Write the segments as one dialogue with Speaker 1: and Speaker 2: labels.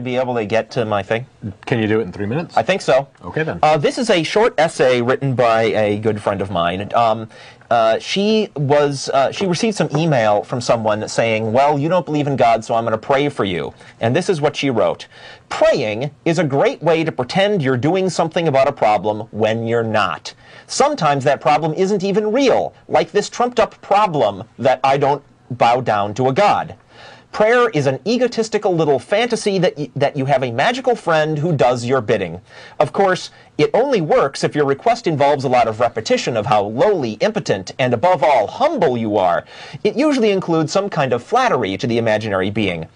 Speaker 1: be able to get to my thing?
Speaker 2: Can you do it in 3 minutes?
Speaker 1: I think so.
Speaker 2: Okay, then.
Speaker 1: This is a short essay written by a good friend of mine. She received some email from someone saying, well, you don't believe in God, so I'm going to pray for you. And this is what she wrote. Praying is a great way to pretend you're doing something about a problem when you're not. Sometimes that problem isn't even real, like this trumped-up problem that I don't bow down to a god. Prayer is an egotistical little fantasy that you have a magical friend who does your bidding. Of course, it only works if your request involves a lot of repetition of how lowly, impotent, and above all, humble you are. It usually includes some kind of flattery to the imaginary being.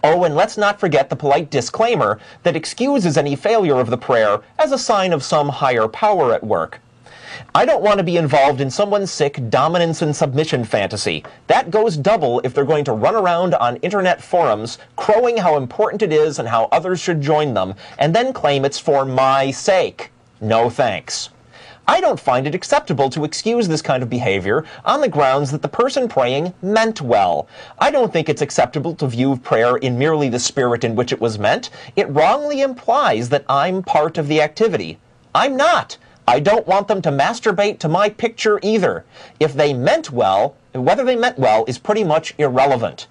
Speaker 1: Oh, and let's not forget the polite disclaimer that excuses any failure of the prayer as a sign of some higher power at work. I don't want to be involved in someone's sick dominance and submission fantasy. That goes double if they're going to run around on internet forums crowing how important it is and how others should join them, and then claim it's for my sake. No thanks. I don't find it acceptable to excuse this kind of behavior on the grounds that the person praying meant well. I don't think it's acceptable to view prayer in merely the spirit in which it was meant. It wrongly implies that I'm part of the activity. I'm not. I don't want them to masturbate to my picture either. If they meant well, whether they meant well is pretty much irrelevant.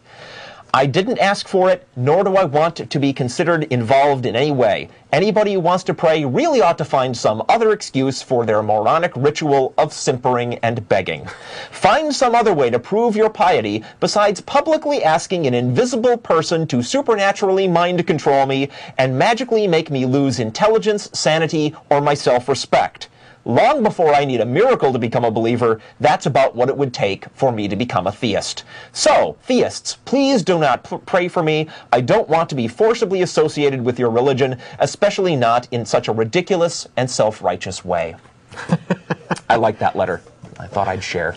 Speaker 1: I didn't ask for it, nor do I want to be considered involved in any way. Anybody who wants to pray really ought to find some other excuse for their moronic ritual of simpering and begging. Find some other way to prove your piety besides publicly asking an invisible person to supernaturally mind control me and magically make me lose intelligence, sanity, or my self-respect. Long before I need a miracle to become a believer, that's about what it would take for me to become a theist. So, theists, please do not pray for me. I don't want to be forcibly associated with your religion, especially not in such a ridiculous and self-righteous way. I like that letter. I thought I'd share.